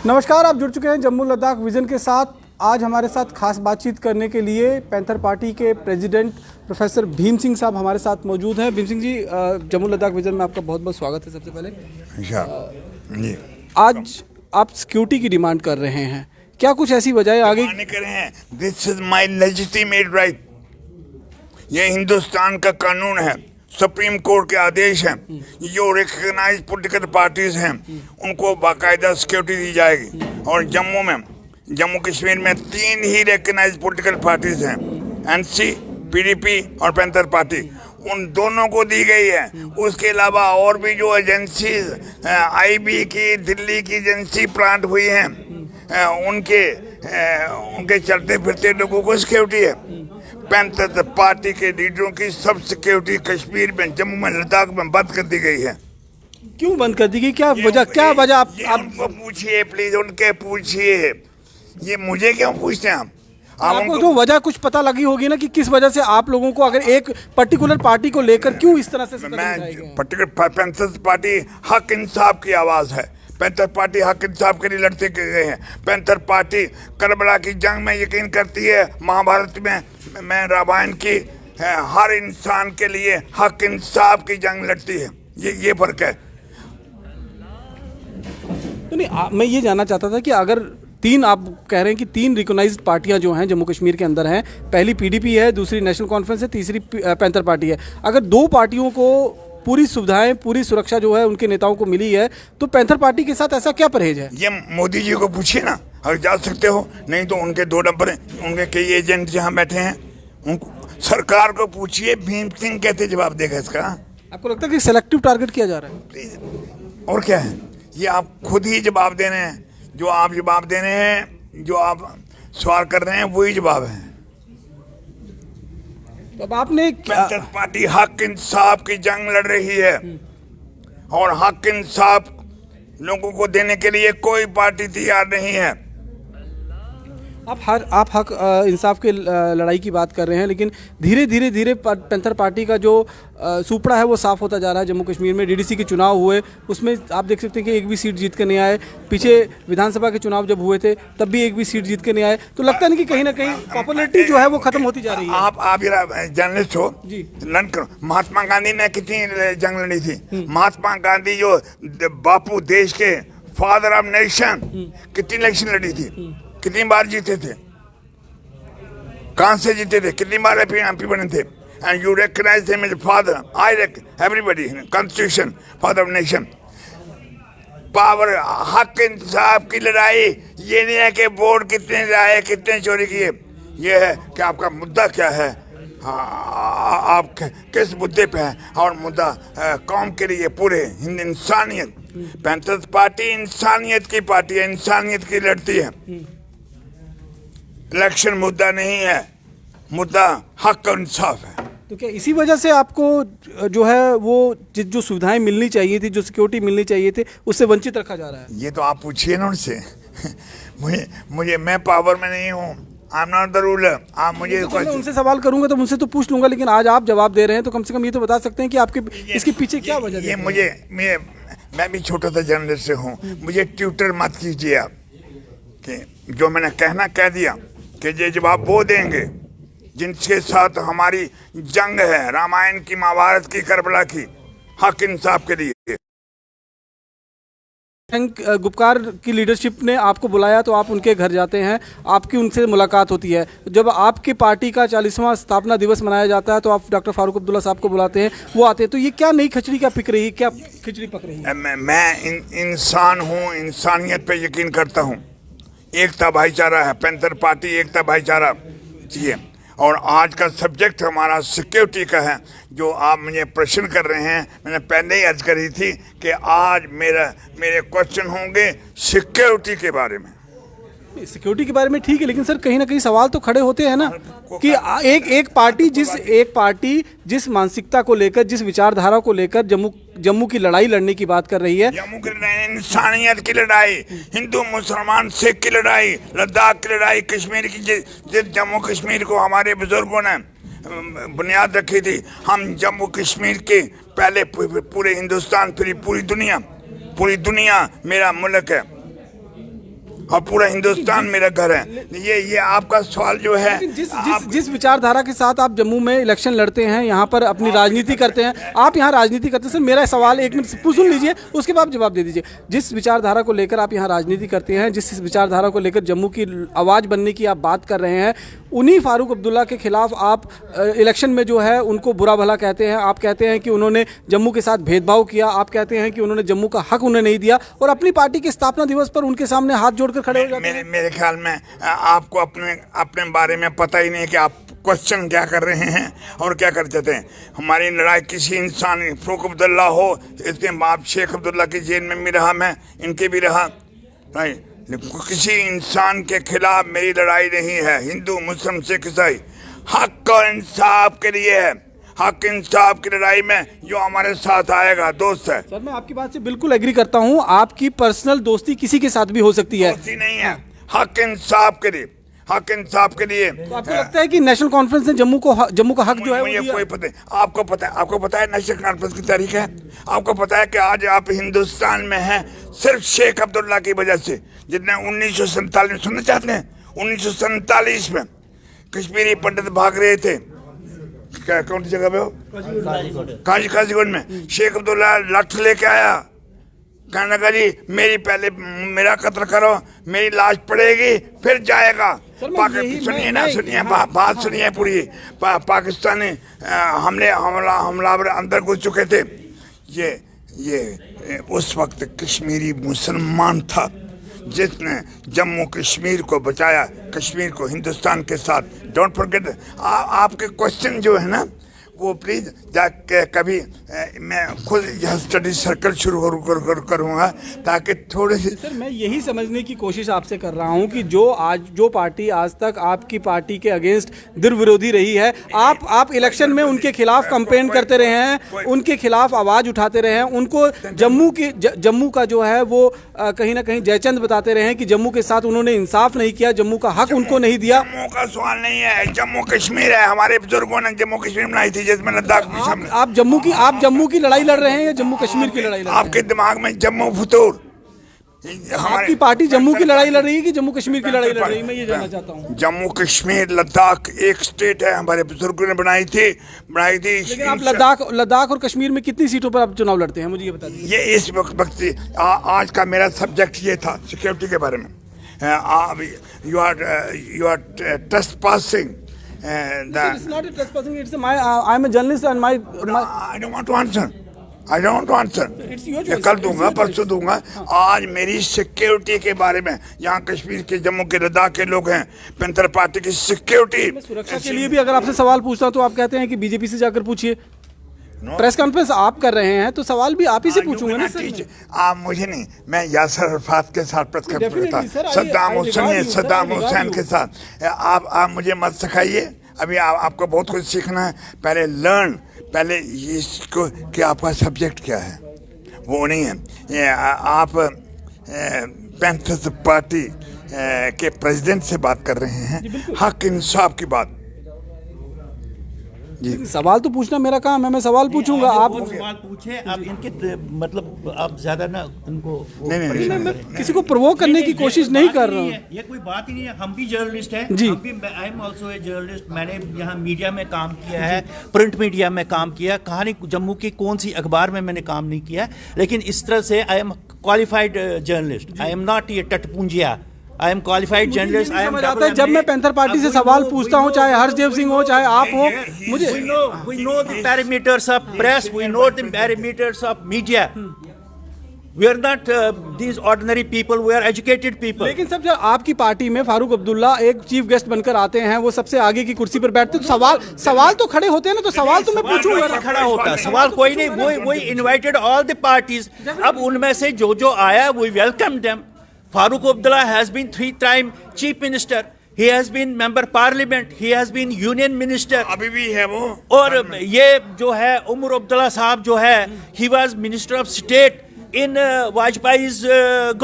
नमस्कार, आप जुड़ चुके हैं जम्मू लद्दाख विजन के साथ। आज हमारे साथ खास बातचीत करने के लिए पैंथर पार्टी के प्रेसिडेंट प्रोफेसर भीम सिंह साहब हमारे साथ मौजूद हैं। भीम सिंह जी, जम्मू लद्दाख विजन में आपका बहुत बहुत स्वागत है। सबसे पहले जी, आज आप सिक्योरिटी की डिमांड कर रहे हैं, क्या कुछ ऐसी वजह आगे कर रहे हैं? This is my legitimate right. ये हिंदुस्तान का कानून है, सुप्रीम कोर्ट के आदेश हैं। जो रिकॉग्नाइज पॉलिटिकल पार्टीज हैं उनको बाकायदा सिक्योरिटी दी जाएगी। और जम्मू कश्मीर में 3 ही रिकॉग्नाइज पॉलिटिकल पार्टीज हैं, एनसी, पीडीपी और पैंथर पार्टी। उन दोनों को दी गई है। उसके अलावा और भी जो एजेंसीज आईबी की, दिल्ली की एजेंसी प्लांट हुई हैं, उनके चलते फिरते लोगों को सिक्योरिटी है। पैंथर पार्टी के लीडरों की सब सिक्योरिटी कश्मीर में, जम्मू में, लद्दाख में बंद कर दी गई है। क्यों बंद कर दी गई? क्या वजह आप उनको पूछिए प्लीज, उनके पूछिए। ये मुझे क्यों पूछते हैं आप? आपको तो वजह कुछ पता लगी होगी ना कि किस वजह से आप लोगों को अगर एक पर्टिकुलर पार्टी को लेकर क्यों इस तरह से पर्टिकुलर पैंथर पार्टी हक इंसाफ की आवाज है। पैंथर पार्टी हक इंसाफ के लिए लड़ते गए हैं। पैंथर पार्टी करबला की जंग में यकीन करती है, महाभारत में रामायण की हर इंसान के लिए हक इंसाफ की जंग लड़ती है। ये फर्क है। तो नहीं, मैं ये जानना चाहता था कि अगर आप कह रहे हैं कि 3 रिकॉग्नाइज्ड पार्टियां जो हैं जम्मू कश्मीर के अंदर हैं, पहली पीडीपी है, दूसरी नेशनल कॉन्फ्रेंस है, तीसरी पैंथर पार्टी है। अगर 2 पार्टियों को पूरी सुविधाएं, पूरी सुरक्षा जो है उनके नेताओं को मिली है, तो पैंथर पार्टी के साथ ऐसा क्या परहेज है? ये मोदी जी को पूछिए ना, अगर जा सकते हो। नहीं तो उनके 2 नंबर हैं, उनके कई एजेंट जहाँ बैठे हैं, उनको सरकार को पूछिए। भीम सिंह कैसे जवाब देगा इसका? आपको लगता है कि सेलेक्टिव टारगेट किया जा रहा है? प्लीज, और क्या है? ये आप खुद ही जवाब दे रहे हैं। जो आप जवाब दे रहे हैं, जो आप सवाल कर रहे हैं, वही जवाब है। तो अब आपने पैंथर पार्टी हक इंसाफ की जंग लड़ रही है, और हक इंसाफ लोगों को देने के लिए कोई पार्टी तैयार नहीं है। आप हक इंसाफ के लड़ाई की बात कर रहे हैं, लेकिन धीरे पैंथर पार्टी का जो सुपड़ा है वो साफ होता जा रहा है। जम्मू कश्मीर में डीडीसी के चुनाव हुए, उसमें आप देख सकते हैं कि एक भी सीट जीत कर नहीं आए। पीछे विधानसभा के चुनाव जब हुए थे तब भी एक भी सीट जीत कर नहीं आए। तो लगता नहीं कि कहीं ना कहीं पॉपुलैरिटी जो है वो खत्म होती जा रही है? आप जर्नलिस्ट हो जी, लड़ करो। महात्मा गांधी ने कितनी जंग लड़ी थी? महात्मा गांधी जो बापू, देश के फादर ऑफ नेशन, कितनी इलेक्शन लड़ी थी, कितनी बार जीते थे, कहां से जीते थे, कितनी बार एमपी बने थे? And you recognise him as father. I everybody, constitution, father of nation. Power, हक इंसाफ की लड़ाई ये नहीं है कि वोट कितने लाए, कितने चोरी किए। ये है कि आपका मुद्दा क्या है, आप किस मुद्दे पे है। और मुद्दा कौम के लिए, पूरे इंसानियत। पैंथर पार्टी इंसानियत की पार्टी है, इंसानियत की लड़ती है। इलेक्शन मुद्दा नहीं है, मुद्दा हक और इंसाफ है। तो क्या इसी वजह से आपको जो है वो जो सुविधाएं मिलनी चाहिए थी, जो सिक्योरिटी मिलनी चाहिए थी, उससे वंचित रखा जा रहा है? ये तो आप पूछिए ना उनसे। मुझे मैं पावर में नहीं हूँ। आई एम नॉट द रूलर। आप मुझे उनसे सवाल करूंगा तो उनसे तो पूछ लूंगा, लेकिन आज आप जवाब दे रहे हैं तो कम से कम ये तो बता सकते हैं कि आपके इसके पीछे क्या वजह है? मैं भी छोटा सा जर्नलिस्ट हूँ। मुझे ट्यूटर मत कीजिए आप, कि जो मैंने कहना कह दिया, कि ये जवाब वो देंगे जिनके साथ हमारी जंग है, रामायण की, महाभारत की, करबला की, हक इंसाफ के लिए। गुपकार की लीडरशिप ने आपको बुलाया तो आप उनके घर जाते हैं, आपकी उनसे मुलाकात होती है। जब आपकी पार्टी का 40वां स्थापना दिवस मनाया जाता है तो आप डॉक्टर फारूक अब्दुल्ला साहब को बुलाते हैं, वो आते हैं। तो ये क्या नई खिचड़ी क्या पिक रही है, क्या खिचड़ी पक रही है? मैं इंसान हूँ, इंसानियत पे यकीन करता हूँ। एकता भाईचारा है, पैंथर पार्टी एकता भाईचारा चाहिए। और आज का सब्जेक्ट हमारा सिक्योरिटी का है, जो आप मुझे प्रश्न कर रहे हैं। मैंने पहले ही अर्ज करी थी कि आज मेरे क्वेश्चन होंगे सिक्योरिटी के बारे में। सिक्योरिटी के बारे में ठीक है, लेकिन सर कहीं ना कहीं सवाल तो खड़े होते हैं ना कि एक पार्टी जिस मानसिकता को लेकर, जिस विचारधारा को लेकर जम्मू की लड़ाई लड़ने की बात कर रही है। जम्मू की लड़ाई इंसानियत की लड़ाई, हिंदू मुसलमान सिख की लड़ाई, लद्दाख की लड़ाई, कश्मीर की, जिस जम्मू कश्मीर को हमारे बुजुर्गों ने बुनियाद रखी थी। हम जम्मू कश्मीर के पहले पूरे हिंदुस्तान, फिर पूरी दुनिया पूरी दुनिया मेरा मुल्क है और पूरा हिंदुस्तान मेरा घर है। ये आपका सवाल जो है, जिस विचारधारा के साथ आप जम्मू में इलेक्शन लड़ते हैं, यहाँ पर अपनी राजनीति करते हैं, आप यहाँ राजनीति करते हैं। सर मेरा सवाल एक मिनट सुन लीजिए, उसके बाद जवाब दे दीजिए। जिस विचारधारा को लेकर आप यहाँ राजनीति करते हैं, जिस विचारधारा को लेकर जम्मू की आवाज़ बनने की आप बात कर रहे हैं, उन्हीं फारूक अब्दुल्ला के खिलाफ आप इलेक्शन में जो है उनको बुरा भला कहते हैं। आप कहते हैं कि उन्होंने जम्मू के साथ भेदभाव किया, आप कहते हैं कि उन्होंने जम्मू का हक उन्हें नहीं दिया, और अपनी पार्टी के स्थापना दिवस पर उनके सामने हाथ जोड़कर खड़े हो जाते हैं। मेरे ख्याल में आपको अपने बारे में पता ही नहीं है कि आप क्वेश्चन क्या कर रहे हैं और क्या कर देते हैं। हमारी लड़ाई किसी इंसान, फारूक अब्दुल्ला हो, इसके बाप शेख अब्दुल्ला की जेल में भी रहा, मैं इनके भी रहा, राइट। किसी इंसान के खिलाफ मेरी लड़ाई नहीं है, हिंदू मुस्लिम सिख ईसाई, हक और इंसाफ के लिए है। हक इंसाफ की लड़ाई में जो हमारे साथ आएगा दोस्त है। सर मैं आपकी बात से बिल्कुल एग्री करता हूं, आपकी पर्सनल दोस्ती किसी के साथ भी हो सकती है, दोस्ती नहीं है, हक इंसाफ के लिए, हक इंसाफ के लिए। तो आपको लगता है कि नेशनल कॉन्फ्रेंस ने जम्मू का हक जो है मुझे कोई पता है, आपको पता है नेशनल कॉन्फ्रेंस की तारीख है? आपको पता है कि आज आप हिंदुस्तान में हैं सिर्फ शेख अब्दुल्ला की वजह से, जितने 1947 सुनना चाहते हैं, 1947 में कश्मीरी पंडित भाग रहे थे, क्या कौन सी जगह पे हो, काजीगुंड में। शेख अब्दुल्ला लठ लेके आया, कहने लगा जी मेरा कत्ल करो, मेरी लाश पड़ेगी फिर जाएगा। सुनिए ना, सुनिए बात सुनिए पूरी। पाकिस्तानी हमलावर अंदर घुस चुके थे। ये उस वक्त कश्मीरी मुसलमान था जिसने जम्मू कश्मीर को बचाया, कश्मीर को हिंदुस्तान के साथ। Don't forget. आपके क्वेश्चन जो है ना, वो प्लीज जाके कभी मैं खुद यह स्टडी सर्कल शुरू करूँगा ताकि थोड़े से। सर मैं यही समझने की कोशिश आपसे कर रहा हूँ कि जो पार्टी आज तक आपकी पार्टी के अगेंस्ट विरोधी रही है, आप इलेक्शन में उनके खिलाफ कंपेन करते रहे हैं, उनके खिलाफ आवाज़ उठाते रहे हैं, उनको जम्मू का जो है वो कहीं ना कहीं जयचंद बताते रहे हैं कि जम्मू के साथ उन्होंने इंसाफ नहीं किया, जम्मू का हक उनको नहीं दिया। जम्मू का सवाल नहीं है, जम्मू कश्मीर है। हमारे बुजुर्गों ने जम्मू कश्मीर बनाई थी, जिसमें लद्दाख भी शामिल। आप जम्मू की लड़ाई लड़ रहे हैं या जम्मू कश्मीर की लड़ाई लड़ रहे हैं? आपके दिमाग में जम्मू फतूर, आपकी पार्टी जम्मू की लड़ाई लड़ रही है कि जम्मू कश्मीर की लड़ाई लड़ रही है, मैं ये जानना चाहता हूँ। जम्मू कश्मीर लद्दाख एक स्टेट है, हमारे बुजुर्गों ने बनाई थी। लेकिन आप लद्दाख और कश्मीर में कितनी सीटों पर आप चुनाव लड़ते हैं, मुझे ये बता दीजिए। ये इस वक्त आज का मेरा सब्जेक्ट ये था सिक्योरिटी के बारे में। You are trespassing. It's not a trespassing. I'm a journalist and my. I don't want to answer. I don't want to answer. It's your choice. कल दूंगा, परसों दूंगा। आज मेरी सिक्योरिटी के बारे में, यहाँ कश्मीर के जम्मू के लद्दाख के लोग हैं, पैंथर पार्टी की सिक्योरिटी सुरक्षा के लिए भी अगर आपसे सवाल पूछता हूँ तो आप कहते हैं कि बीजेपी से जाकर पूछिए। प्रेस कॉन्फ्रेंस आप कर रहे हैं तो सवाल भी आप ही से पूछूंगा ना सर। आप मुझे नहीं, मैं यासर अरफात के साथ प्रेस कॉन्फ्रेंस था, सद्दाम हुसैन के साथ। आप मुझे मत सिखाइए, अभी आपको बहुत कुछ सीखना है। पहले इसको कि आपका सब्जेक्ट क्या है, वो नहीं है। आप पैंथर्स पार्टी के प्रेसिडेंट से बात कर रहे हैं, हक इंसाफ की बात। जी सवाल तो पूछना मेरा काम है, मैं सवाल पूछूंगा। आप सवाल पूछे, आप इनके मतलब आप ज्यादा ना उनको नहीं, मैं किसी को प्रोवोक करने की कोशिश नहीं कर रहा हूँ। ये कोई बात ही नहीं है, हम भी जर्नलिस्ट हैं जी। I am also a journalist. मैंने यहाँ मीडिया में काम किया है, प्रिंट मीडिया में काम किया। कहानी जम्मू की कौन सी अखबार में मैंने काम नहीं किया, लेकिन इस तरह से I am qualified journalist. I am not ये टटपुंजिया, I am qualified journalist. I am आता है जब मैं पैंथर पार्टी से सवाल पूछता हूँ, चाहे हर्षदेव सिंह हो चाहे आप हो, मुझे we know the parameters of press, we know the parameters of media. We are not these ordinary people, we are educated people. लेकिन सब जब आपकी पार्टी में फारूक अब्दुल्ला एक चीफ गेस्ट बनकर आते हैं, वो सबसे आगे की कुर्सी पर बैठते हैं, तो सवाल तो खड़े होते हैं ना, तो सवाल तो मैं पूछूंगा ना। खड़ा होता है सवाल कोई नहीं, वही इनवाइटेड ऑल द पार्टीज। अब उनमें से जो आया we welcome them. Farooq Abdullah has been 3-time chief minister. He has been member parliament. He has been union minister. अभी भी है वो। और ये जो है उमर अब्दुल्ला साहब जो है, he was minister of state in Vajpayee's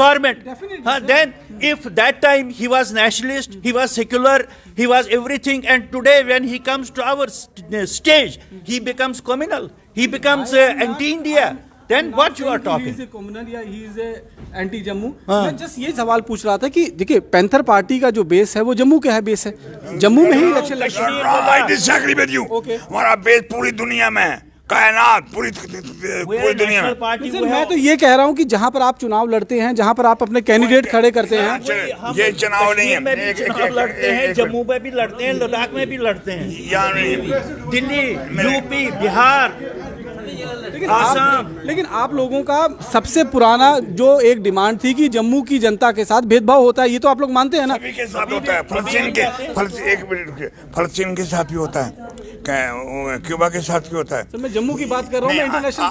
government. Then if that time he was nationalist, he was secular, he was everything, and today when he comes to our stage, he becomes communal. He becomes anti-India. Then what you are talking? Communal या he is anti Jammu. मैं just ये सवाल पूछ रहा था कि देखिए panther party का जो बेस है वो जम्मू के है बेस है, जम्मू में ही इलेक्शन लड़ना। I disagree with you. Okay. हमारा बेस पूरी दुनिया में है, कायनात पूरी दुनिया में। सर मैं तो ये कह रहा हूँ कि जहाँ पर आप चुनाव लड़ते हैं, जहाँ पर आप अपने कैंडिडेट खड़े करते हैं, ये चुनाव नहीं है। में भी चुनाव लड़ते हैं, जम्मू में भी लड़ते हैं, लद्दाख में भी लड़ते हैं, दिल्ली, यूपी, बिहार, लेकिन आप लोगों का सबसे पुराना जो एक डिमांड थी कि जम्मू की जनता के साथ भेदभाव होता है, ये तो आप लोग मानते हैं ना? सभी के साथ होता है, फलस्तीन के साथ भी होता है, क्यूबा के साथ भी होता है। तो मैं जम्मू की बात कर रहा हूँ, मैं इंटरनेशनल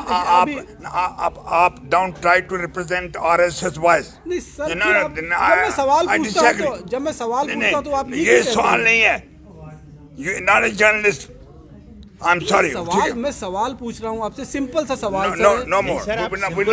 आप don't try to represent RSS voice. नहीं सर, जब मैं सवाल पूछता हूँ तो आप ये सवाल नहीं है, you not a journalist. I'm sorry. मैं सवाल पूछ रहा हूँ आपसे, सिंपल सा सवाल। No more. We'll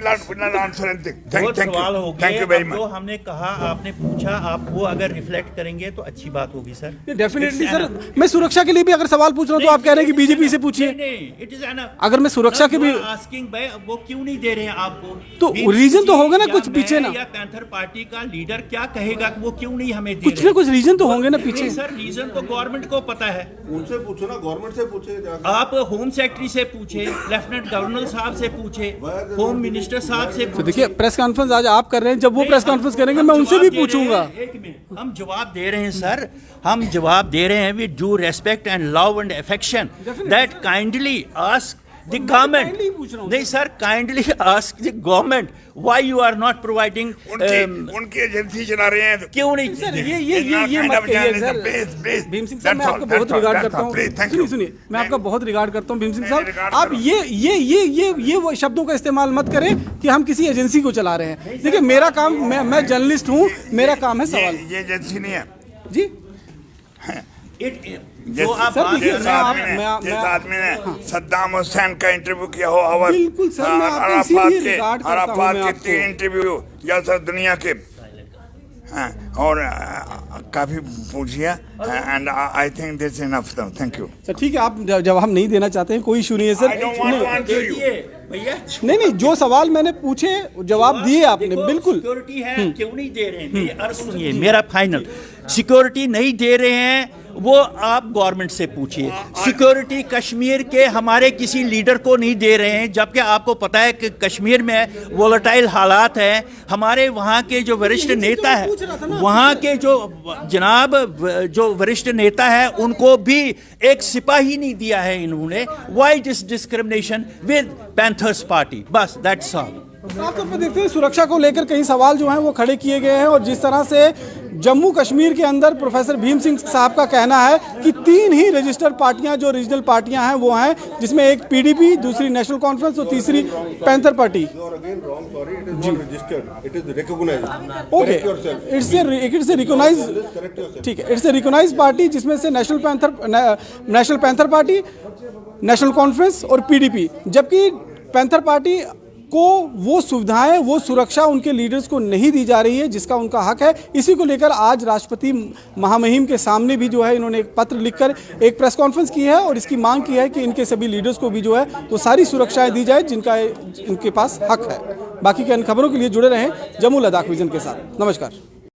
not answer anything. Thank you very much. तो हमने कहा, आपने पूछा, आप वो अगर रिफ्लेक्ट करेंगे तो अच्छी बात होगी सर। डेफिनेटली सर, मैं सुरक्षा के लिए भी अगर सवाल पूछ रहा हूँ तो आप कह रहे हैं कि बीजेपी से पूछिए। नहीं, इट इज अगर मैं सुरक्षा के भी आस्किंग भाई वो क्यों नहीं दे रहे हैं आपको, तो रीजन तो होगा ना कुछ पीछे ना। या पैंथर पार्टी का लीडर क्या कहेगा कि वो क्यों नहीं हमें दे कुछ ना कुछ रीजन तो होंगे ना पीछे। सर रीजन तो गवर्नमेंट को पता है, उनसे पूछो ना, गवर्नमेंट से पूछे। आप होम सेक्रेटरी से पूछे, लेफ्टिनेंट गवर्नर साहब से पूछे, होम मिनिस्टर साहब से पूछे। तो देखिए प्रेस कॉन्फ्रेंस आज आप कर रहे हैं, जब वो प्रेस कॉन्फ्रेंस करेंगे मैं उनसे भी पूछूंगा। एक मिनट, हम जवाब दे रहे हैं सर, हम जवाब दे रहे हैं with due respect and love and affection, that kindly ask the government, नहीं sir, kindly ask the government why you are not providing. उनकी एजेंसी चला रहे हैं, क्यों नहीं? सर ये मत कहिए सर। भीम सिंह साहब, मैं आपका बहुत रिगार्ड करता हूँ। सुनिए, मैं आपका बहुत रिगार्ड करता हूँ भीम सिंह साहब। आप ये वो शब्दों का इस्तेमाल मत करें कि हम किसी एजेंसी को चला रहे हैं। देखिए मेरा काम, मैं जर्नलिस्ट हूँ, मेरा काम है सवाल। ये एजेंसी नहीं है जी। जो आप जिस आदमी ने सद्दाम हुसैन का इंटरव्यू किया हो, बिल्कुल सर, मैं आपको इसीलिए रिगार्ड करता हूं। मैं आपको 3 इंटरव्यू या सर दुनिया के, और काफी पूछिए, and I think this enough. Thank you sir. ठीक है, आप जवाब नहीं देना चाहते हैं, कोई इशू नहीं है सर। नहीं, जो सवाल मैंने पूछे जवाब दिए आपने, बिल्कुल। सिक्योरिटी है, क्यों नहीं दे रहे हैं? मेरी अर्ज सुनिए, मेरा फाइनल, सिक्योरिटी नहीं दे रहे हैं वो आप गवर्नमेंट से पूछिए। सिक्योरिटी कश्मीर के हमारे किसी लीडर को नहीं दे रहे हैं, जबकि आपको पता है कि कश्मीर में वोलेटाइल हालात हैं। हमारे वहाँ के जो वरिष्ठ नेता है, वहाँ के जो जनाब जो वरिष्ठ नेता है, उनको भी एक सिपाही नहीं दिया है इन्होंने। Why this discrimination with panthers party? बस दैट्स ऑल। साफ तौर पर देखते हैं सुरक्षा को लेकर कई सवाल जो हैं वो खड़े किए गए हैं, और जिस तरह से जम्मू कश्मीर के अंदर प्रोफेसर भीम सिंह साहब का कहना है कि 3 ही रजिस्टर्ड पार्टियां जो रीजनल पार्टियां हैं वो हैं, जिसमें एक पीडीपी, दूसरी नेशनल कॉन्फ्रेंस और तीसरी Panther Party. Okay, it's a recognised, ठीक है, इट्स ए रिकॉग्नाइज्ड पार्टी, जिसमें से नेशनल पैंथर पार्टी, नेशनल कॉन्फ्रेंस और पीडीपी। जबकि पैंथर पार्टी को वो सुविधाएं, वो सुरक्षा उनके लीडर्स को नहीं दी जा रही है जिसका उनका हक है। इसी को लेकर आज राष्ट्रपति महामहिम के सामने भी जो है इन्होंने एक पत्र लिखकर एक प्रेस कॉन्फ्रेंस की है और इसकी मांग की है कि इनके सभी लीडर्स को भी जो है वो सारी सुरक्षाएं दी जाए जिनका इनके पास हक है। बाकी के अन्य खबरों के लिए जुड़े रहें जम्मू लद्दाख विजन के साथ। नमस्कार।